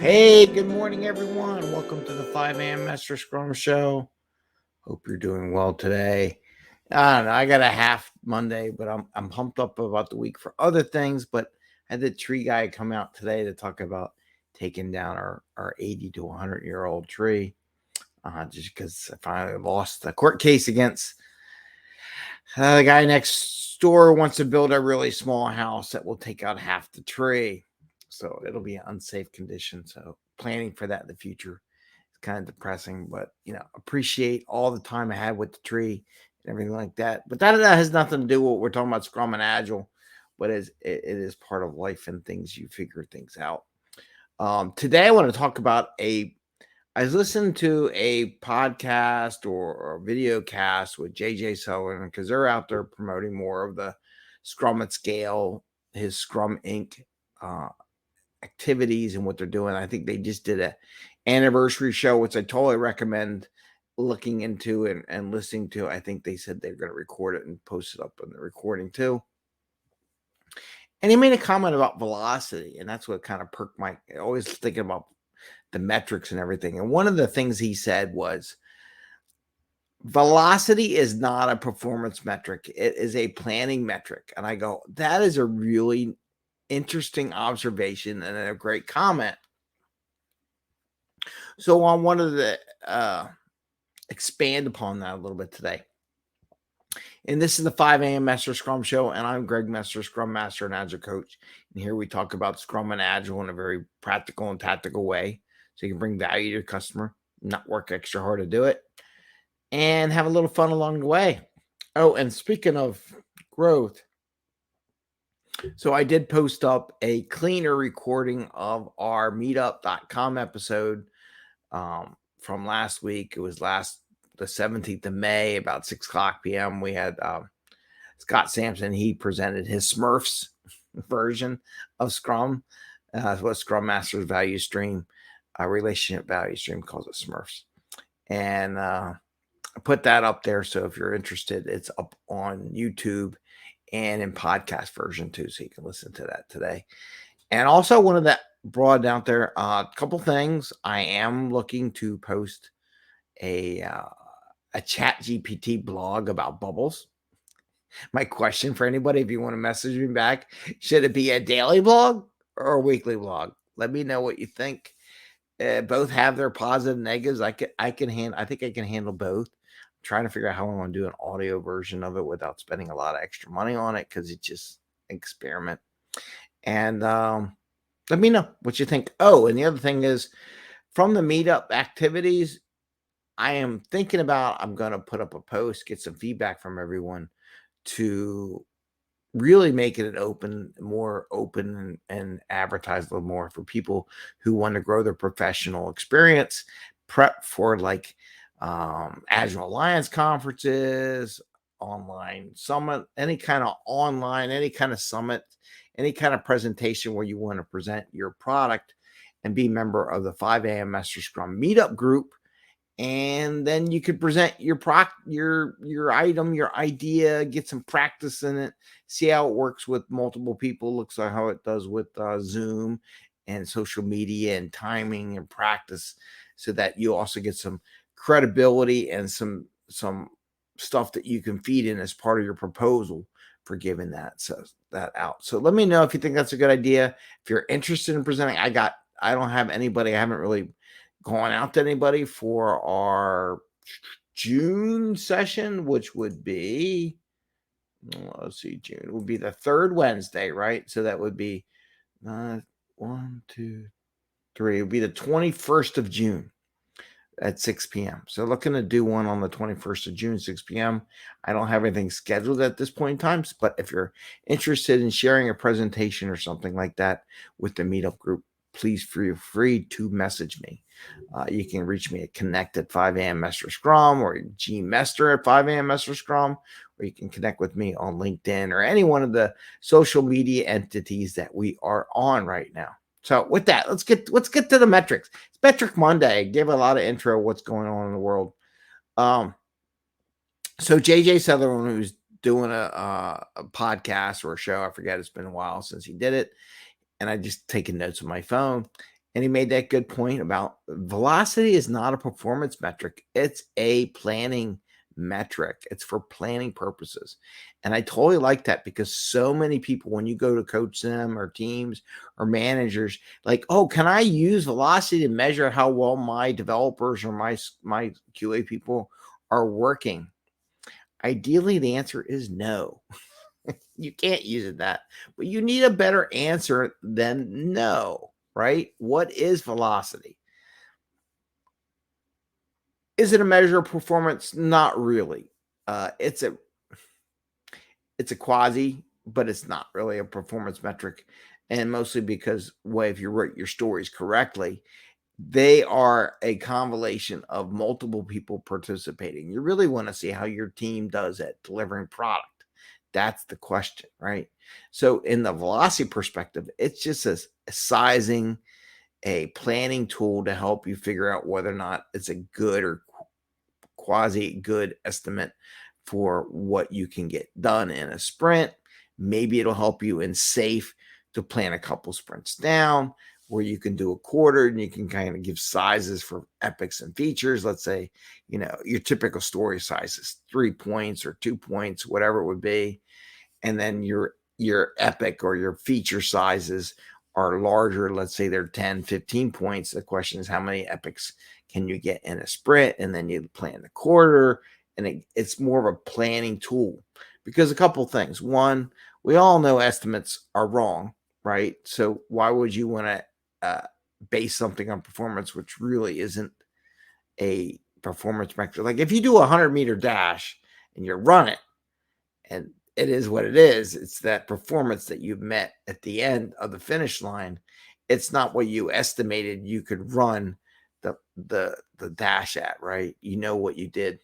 Hey, good morning, everyone. Welcome to the 5 a.m. Mester Scrum Show. Hope you're doing well today. I don't know. I got a half Monday, but I'm pumped up about the week for other things. But I had the tree guy come out today to talk about taking down our 80 to 100-year-old tree. Just because I finally lost the court case against the guy next door wants to build a really small house that will take out half the tree. So it'll be an unsafe condition. So planning for that in the future is kind of depressing, but appreciate all the time I had with the tree and everything like that. But that has nothing to do with what we're talking about Scrum and Agile, but it is part of life and things you figure things out. Today I want to talk about I was listening to a podcast or a video cast with JJ Sutherland because they're out there promoting more of the Scrum at Scale, his Scrum Inc. Activities and what they're doing. I think they just did a anniversary show, which I totally recommend looking into and listening to. I think they said they're going to record it and post it up on the recording too. And he made a comment about velocity, and that's what kind of perked my always thinking about the metrics and everything. And one of the things he said was velocity is not a performance metric. It is a planning metric. And I go, that is a really interesting observation and a great comment. So I wanted to expand upon that a little bit today. And this is the 5 a.m. Mester Scrum Show, and I'm Greg Mester, Scrum Master and Agile Coach. And here we talk about Scrum and Agile in a very practical and tactical way, so you can bring value to your customer, not work extra hard to do it, and have a little fun along the way. Oh, and speaking of growth, so I did post up a cleaner recording of our meetup.com episode from last week. It was the 17th of May, about 6 o'clock p.m. We had Scott Sampson. He presented his Smurfs version of Scrum. What Scrum Master's value stream, relationship value stream, calls it Smurfs. And I put that up there. So if you're interested, it's up on YouTube and in podcast version too. So you can listen to that today. And also wanted that broad out there. A couple things. I am looking to post a chat GPT blog about bubbles. My question for anybody, if you want to message me back, should it be a daily blog or a weekly blog? Let me know what you think. Both have their positive and negatives. I think I can handle both. I'm trying to figure out how I want to do an audio version of it without spending a lot of extra money on it, because it's just an experiment. And let me know what you think. Oh, and the other thing is, from the meetup activities, I am thinking about, I'm going to put up a post, get some feedback from everyone to really make it more open and advertise a little more for people who want to grow their professional experience, prep for like Agile Alliance conferences, online summit, any kind of summit, any kind of presentation where you want to present your product and be a member of the 5 a.m. Mester Scrum meetup group. And then you could present your item, your idea, get some practice in it, see how it works with multiple people. Looks like how it does with Zoom and social media and timing and practice, so that you also get some credibility and some stuff that you can feed in as part of your proposal for giving that out. So let me know if you think that's a good idea. If you're interested in presenting, I don't have anybody. I haven't really gone out to anybody for our June session, which would be, let's see, June would be the third Wednesday, right? So that would be 1, 2, 3. It would be the 21st of June at 6 p.m. So looking to do one on the 21st of June, 6 p.m. I don't have anything scheduled at this point in time, but if you're interested in sharing a presentation or something like that with the meetup group, please feel free to message me. You can reach me at connect at 5 a.m. Mester Scrum, or Mester at 5 a.m. Mester Scrum, or you can connect with me on LinkedIn or any one of the social media entities that we are on right now. So with that, let's get to the metrics. It's Metric Monday. I gave a lot of intro of what's going on in the world. So JJ Sutherland, who's doing a podcast or a show, I forget, it's been a while since he did it, and I just taking notes on my phone. And he made that good point about velocity is not a performance metric. It's a planning metric. It's for planning purposes. And I totally like that because so many people, when you go to coach them or teams or managers, like, oh, can I use velocity to measure how well my developers or my QA people are working? Ideally, the answer is no. You can't use it that, but you need a better answer than no, right? What is velocity? Is it a measure of performance? Not really. It's a quasi, but it's not really a performance metric, and mostly because, well, if you write your stories correctly, they are a convolution of multiple people participating. You really want to see how your team does at delivering product. That's the question, right? So, in the velocity perspective, it's just a sizing, a planning tool to help you figure out whether or not it's a good or quasi good estimate for what you can get done in a sprint. Maybe it'll help you in safe to plan a couple sprints down where you can do a quarter and you can kind of give sizes for epics and features. Let's say, your typical story size is 3 points or 2 points, whatever it would be. And then your epic or your feature sizes are larger. Let's say they're 10, 15 points. The question is, how many epics can you get in a sprint? And then you plan the quarter. And it's more of a planning tool because a couple of things. One, we all know estimates are wrong, right? So why would you want to base something on performance, which really isn't a performance metric? Like if you do a 100-meter dash and you run it, and it is what it is. It's that performance that you've met at the end of the finish line. It's not what you estimated you could run the dash at, right? You know what you did.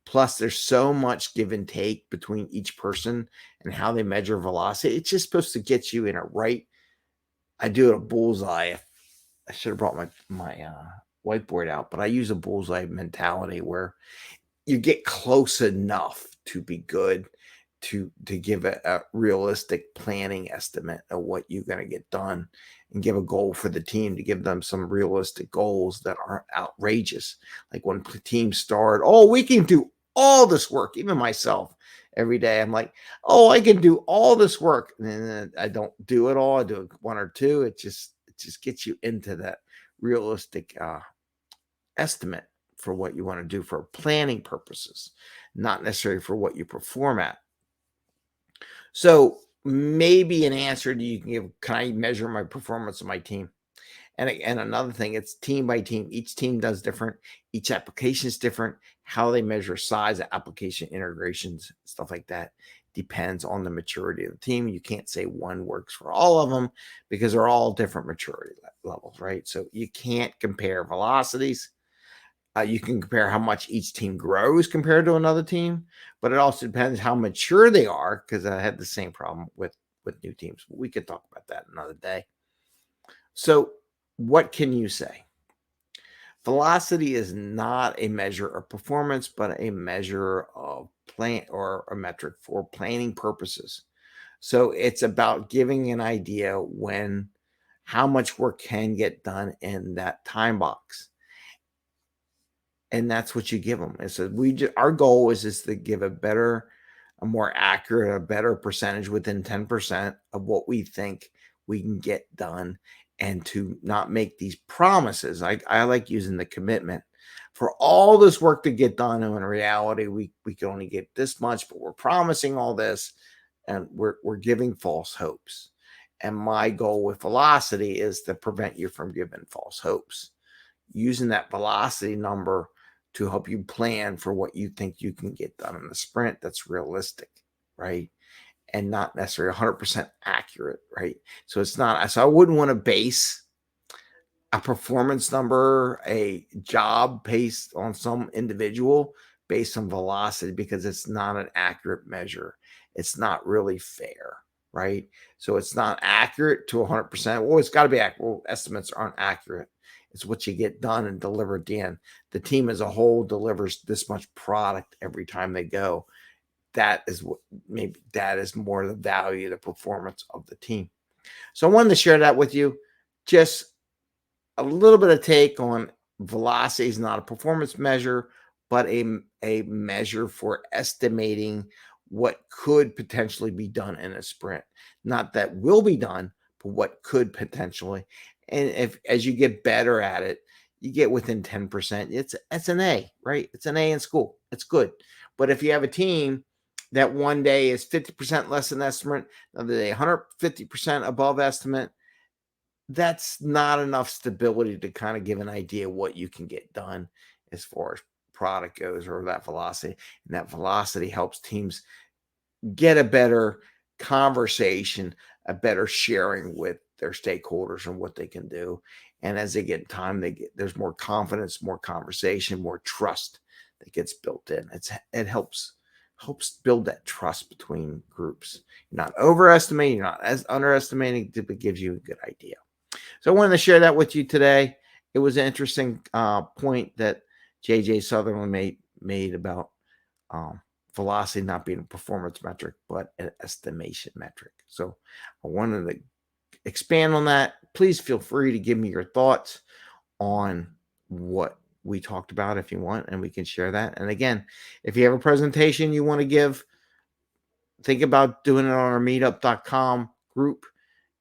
Plus, there's so much give and take between each person and how they measure velocity. It's just supposed to get you in a right. I do a bullseye. I should have brought my whiteboard out, but I use a bullseye mentality where you get close enough to be good to give a realistic planning estimate of what you're going to get done and give a goal for the team to give them some realistic goals that aren't outrageous. Like when teams start, oh, we can do all this work, even myself every day. I'm like, oh, I can do all this work. And then I don't do it all. I do one or two. It just gets you into that realistic estimate for what you want to do for planning purposes, not necessarily for what you perform at. So maybe an answer you can give, can I measure my performance of my team? And another thing, it's team by team. Each team does different. Each application is different. How they measure size of application integrations, stuff like that, depends on the maturity of the team. You can't say one works for all of them because they're all different maturity levels, right? So you can't compare velocities. You can compare how much each team grows compared to another team, but it also depends how mature they are, because I had the same problem with new teams. We could talk about that another day. So what can you say? Velocity is not a measure of performance, but a measure of plan or a metric for planning purposes. So it's about giving an idea how much work can get done in that time box. And that's what you give them. And so our goal is to give a more accurate, a better percentage within 10% of what we think we can get done, and to not make these promises. I like using the commitment for all this work to get done. And in reality, we can only get this much, but we're promising all this and we're giving false hopes. And my goal with velocity is to prevent you from giving false hopes, using that velocity number to help you plan for what you think you can get done in the sprint that's realistic, right? And not necessarily 100% accurate, right? So I wouldn't want to base a performance number, a job based on some individual based on velocity, because it's not an accurate measure. It's not really fair, right? So it's not accurate to 100%. Well, it's got to be accurate. Well, estimates aren't accurate. It's what you get done and deliver at the end. The team as a whole delivers this much product every time they go. That is more the value, the performance of the team. So I wanted to share that with you. Just a little bit of take on velocity is not a performance measure, but a measure for estimating what could potentially be done in a sprint. Not that will be done, but what could potentially. And if as you get better at it, you get within 10%. It's an A, right? It's an A in school. It's good. But if you have a team that one day is 50% less than estimate, another day 150% above estimate, that's not enough stability to kind of give an idea what you can get done as far as product goes or that velocity. And that velocity helps teams get a better conversation, a better sharing with their stakeholders and what they can do. And as they get time, there's more confidence, more conversation, more trust that gets built in. It helps build that trust between groups. You're not overestimating, you're not as underestimating, it gives you a good idea. So I wanted to share that with you today. It was an interesting point that JJ Sutherland made about velocity not being a performance metric, but an estimation metric. So I wanted to expand on that. Please feel free to give me your thoughts on what we talked about if you want, and we can share that. And again, if you have a presentation you want to give, think about doing it on our meetup.com group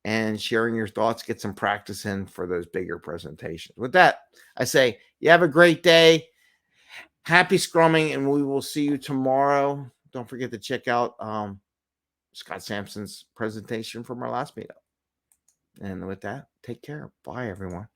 and sharing your thoughts, get some practice in for those bigger presentations. With that, I say, you have a great day. Happy scrumming, and we will see you tomorrow. Don't forget to check out Scott Sampson's presentation from our last meetup. And with that, take care. Bye, everyone.